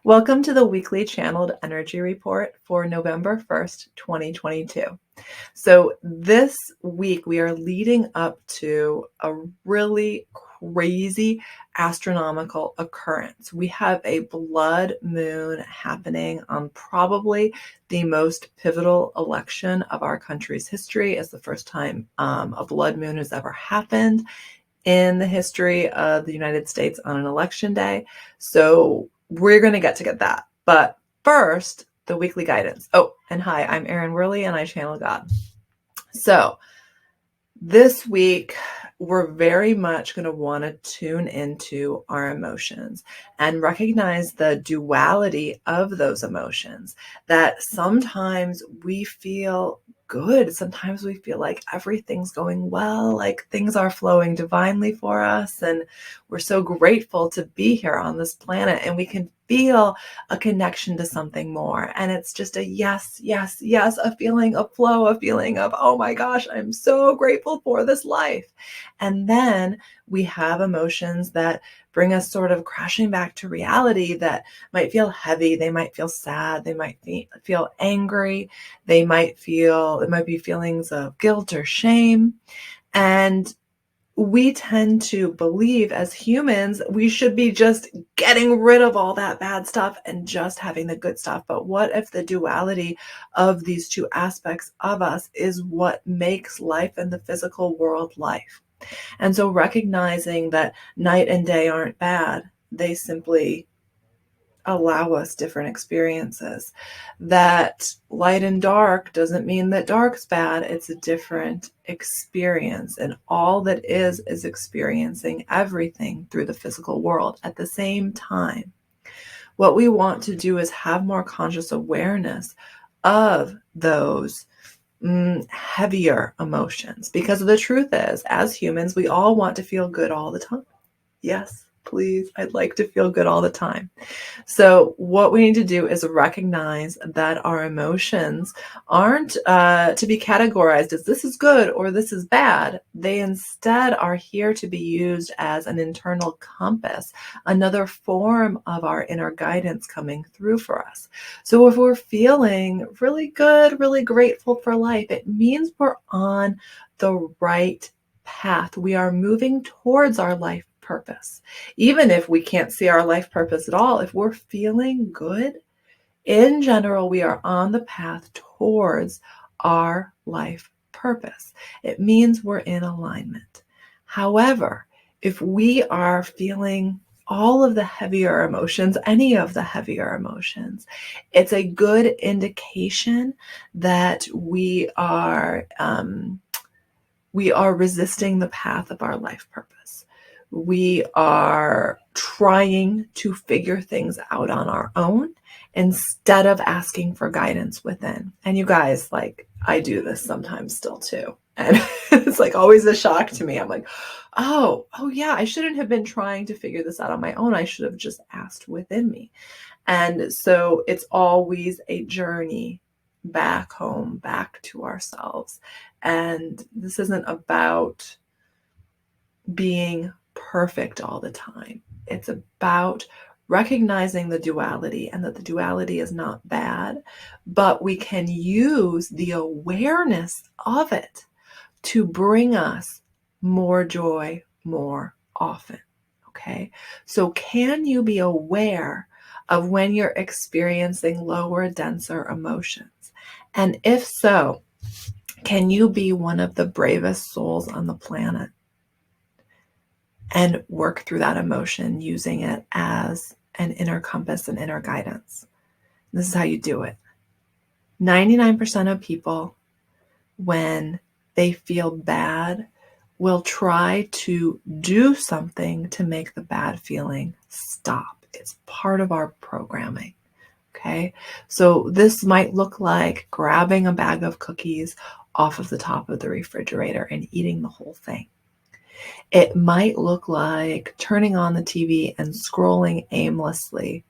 Welcome to the weekly channeled energy report for November 1st, 2022. So this week we are leading up to a really crazy astronomical occurrence. We have a blood moon happening on probably the most pivotal election of our country's history. It's the first time a blood moon has ever happened in the history of the United States on an election day. So we're going to get that. But first, the weekly guidance. Oh, and hi, I'm Erin Werley and I channel God. So this week, we're very much going to want to tune into our emotions and recognize the duality of those emotions, that sometimes we feel good. Sometimes we feel like everything's going well, like things are flowing divinely for us. And we're so grateful to be here on this planet, and we can feel a connection to something more. And it's just a yes, yes, yes, a feeling of flow, a feeling of, oh my gosh, I'm so grateful for this life. And then we have emotions that bring us sort of crashing back to reality that might feel heavy. They might feel sad. They might feel angry. It might be feelings of guilt or shame. And we tend to believe as humans, we should be just getting rid of all that bad stuff and just having the good stuff. But what if the duality of these two aspects of us is what makes life in the physical world life? And so recognizing that night and day aren't bad, they simply allow us different experiences. That light and dark doesn't mean that dark's bad. It's a different experience. And all that is experiencing everything through the physical world at the same time. What we want to do is have more conscious awareness of those heavier emotions, because the truth is, as humans, we all want to feel good all the time. Yes, please. I'd like to feel good all the time. So what we need to do is recognize that our emotions aren't to be categorized as this is good or this is bad. They instead are here to be used as an internal compass, another form of our inner guidance coming through for us. So if we're feeling really good, really grateful for life, it means we're on the right path. We are moving towards our life purpose. Even if we can't see our life purpose at all, if we're feeling good, in general, we are on the path towards our life purpose. It means we're in alignment. However, if we are feeling all of the heavier emotions, any of the heavier emotions, it's a good indication that we are resisting the path of our life purpose. We are trying to figure things out on our own instead of asking for guidance within. And you guys, like, I do this sometimes still too. And it's like always a shock to me. I'm like, oh yeah, I shouldn't have been trying to figure this out on my own. I should have just asked within me. And so it's always a journey back home, back to ourselves. And this isn't about being perfect all the time. It's about recognizing the duality, and that the duality is not bad, but we can use the awareness of it to bring us more joy more often. Okay? So can you be aware of when you're experiencing lower, denser emotions? And if so, can you be one of the bravest souls on the planet and work through that emotion using it as an inner compass and inner guidance? This is how you do it. 99% of people, when they feel bad, will try to do something to make the bad feeling stop. It's part of our programming. Okay, so this might look like grabbing a bag of cookies off of the top of the refrigerator and eating the whole thing. It might look like turning on the TV and scrolling aimlessly.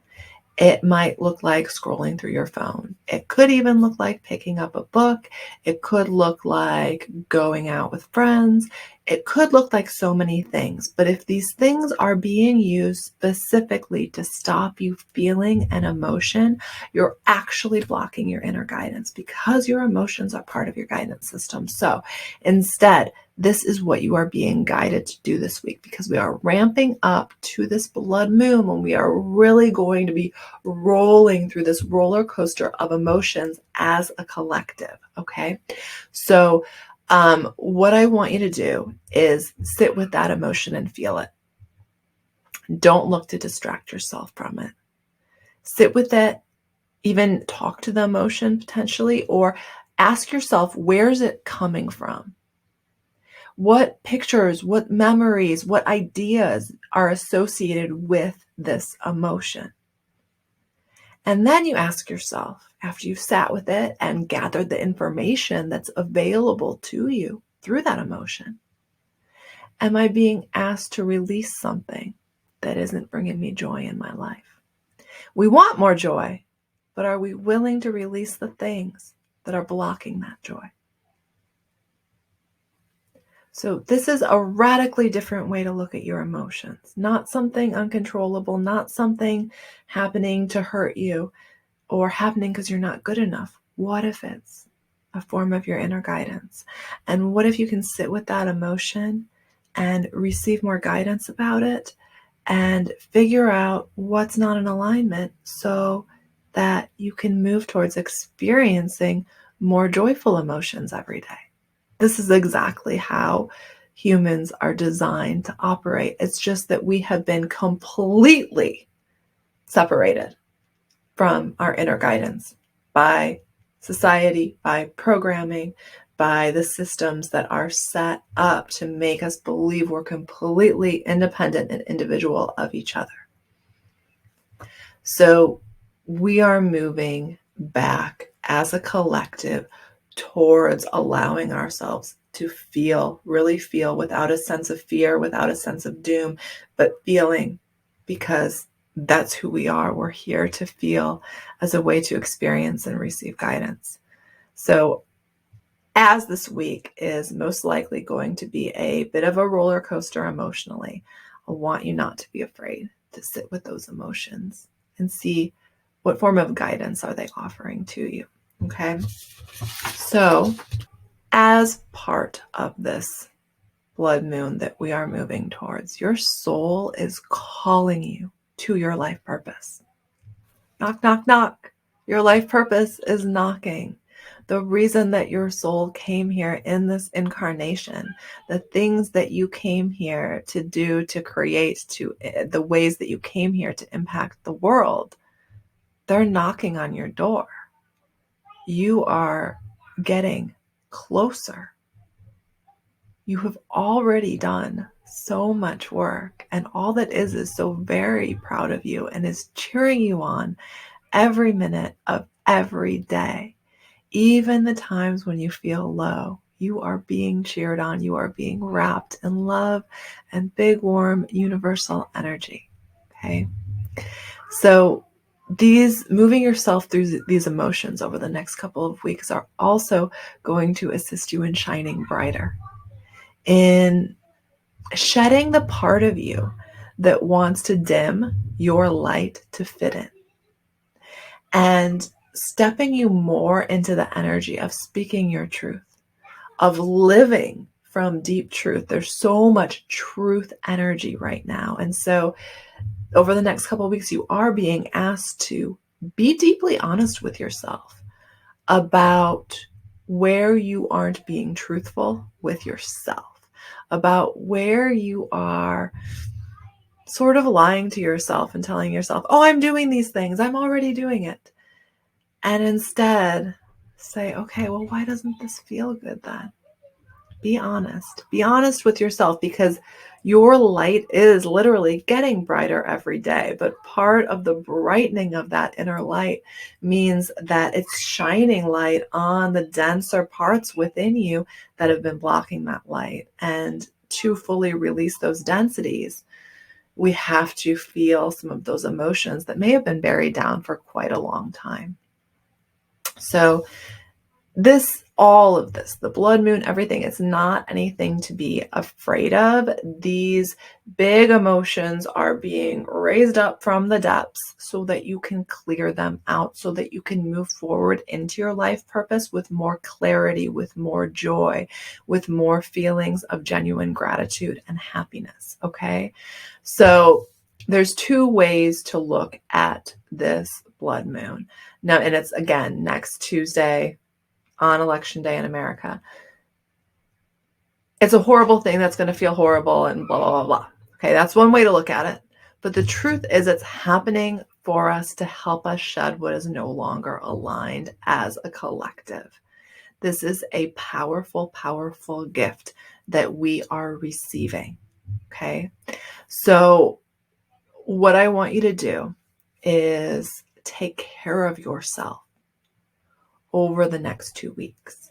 It might look like scrolling through your phone. It could even look like picking up a book. It could look like going out with friends. It could look like so many things, but if these things are being used specifically to stop you feeling an emotion, you're actually blocking your inner guidance because your emotions are part of your guidance system. So instead, this is what you are being guided to do this week, because we are ramping up to this blood moon when we are really going to be rolling through this roller coaster of emotions as a collective. Okay. So what I want you to do is sit with that emotion and feel it. Don't look to distract yourself from it. Sit with it, even talk to the emotion potentially, or ask yourself, where is it coming from? What pictures, what memories, what ideas are associated with this emotion? And then you ask yourself, after you've sat with it and gathered the information that's available to you through that emotion, am I being asked to release something that isn't bringing me joy in my life? We want more joy, but are we willing to release the things that are blocking that joy? So this is a radically different way to look at your emotions. Not something uncontrollable, not something happening to hurt you or happening because you're not good enough. What if it's a form of your inner guidance? And what if you can sit with that emotion and receive more guidance about it and figure out what's not in alignment so that you can move towards experiencing more joyful emotions every day? This is exactly how humans are designed to operate. It's just that we have been completely separated from our inner guidance by society, by programming, by the systems that are set up to make us believe we're completely independent and individual of each other. So we are moving back as a collective towards allowing ourselves to feel, really feel, without a sense of fear, without a sense of doom, but feeling, because that's who we are. We're here to feel as a way to experience and receive guidance. So as this week is most likely going to be a bit of a roller coaster emotionally, I want you not to be afraid to sit with those emotions and see what form of guidance are they offering to you. Okay. So as part of this blood moon that we are moving towards, your soul is calling you to your life purpose. Knock, knock, knock. Your life purpose is knocking. The reason that your soul came here in this incarnation, the things that you came here to do, to create, to the ways that you came here to impact the world, they're knocking on your door. You are getting closer. You have already done so much work, and all that is so very proud of you and is cheering you on every minute of every day. Even the times when you feel low, you are being cheered on. You are being wrapped in love and big, warm, universal energy. Okay. So these moving yourself through these emotions over the next couple of weeks are also going to assist you in shining brighter, in shedding the part of you that wants to dim your light to fit in, and stepping you more into the energy of speaking your truth, of living from deep truth. There's so much truth energy right now. And so over the next couple of weeks, you are being asked to be deeply honest with yourself about where you aren't being truthful with yourself, about where you are sort of lying to yourself and telling yourself, oh, I'm doing these things, I'm already doing it. And instead say, okay, well, why doesn't this feel good then? Be honest. Be honest with yourself, because your light is literally getting brighter every day. But part of the brightening of that inner light means that it's shining light on the denser parts within you that have been blocking that light. And to fully release those densities, we have to feel some of those emotions that may have been buried down for quite a long time. So this all of this, the blood moon, everything, it's not anything to be afraid of. These big emotions are being raised up from the depths so that you can clear them out, so that you can move forward into your life purpose with more clarity, with more joy, with more feelings of genuine gratitude and happiness. Okay. So there's two ways to look at this blood moon. Now, and it's again next Tuesday on election day in America. It's a horrible thing that's going to feel horrible and blah, blah, blah, blah. Okay, that's one way to look at it. But the truth is it's happening for us to help us shed what is no longer aligned as a collective. This is a powerful, powerful gift that we are receiving. Okay, so what I want you to do is take care of yourself over the next 2 weeks.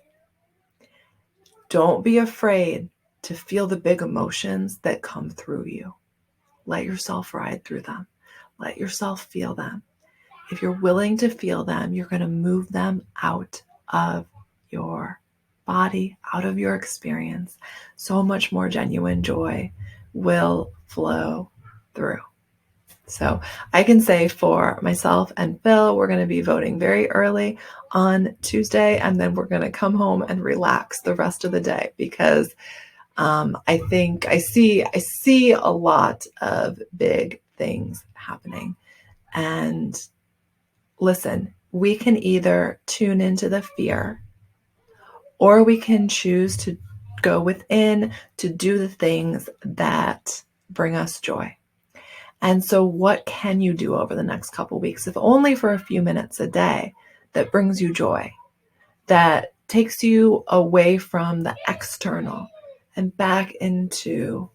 Don't be afraid to feel the big emotions that come through you. Let yourself ride through them. Let yourself feel them. If you're willing to feel them, you're going to move them out of your body, out of your experience. So much more genuine joy will flow through. So I can say for myself and Phil, we're going to be voting very early on Tuesday, and then we're going to come home and relax the rest of the day because I think I see a lot of big things happening. And listen, we can either tune into the fear, or we can choose to go within to do the things that bring us joy. And so what can you do over the next couple of weeks, if only for a few minutes a day, that brings you joy, that takes you away from the external and back into,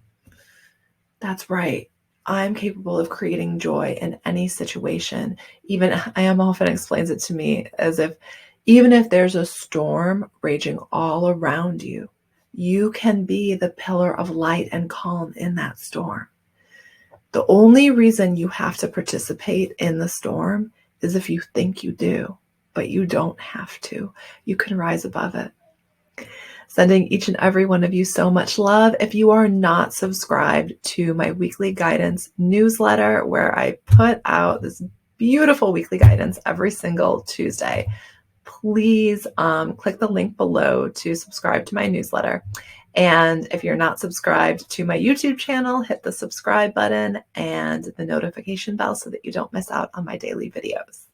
that's right, I'm capable of creating joy in any situation. Even I am often explains it to me as if even if there's a storm raging all around you, you can be the pillar of light and calm in that storm. The only reason you have to participate in the storm is if you think you do, but you don't have to. You can rise above it. Sending each and every one of you so much love. If you are not subscribed to my weekly guidance newsletter, where I put out this beautiful weekly guidance every single Tuesday, please click the link below to subscribe to my newsletter. And if you're not subscribed to my YouTube channel, hit the subscribe button and the notification bell so that you don't miss out on my daily videos.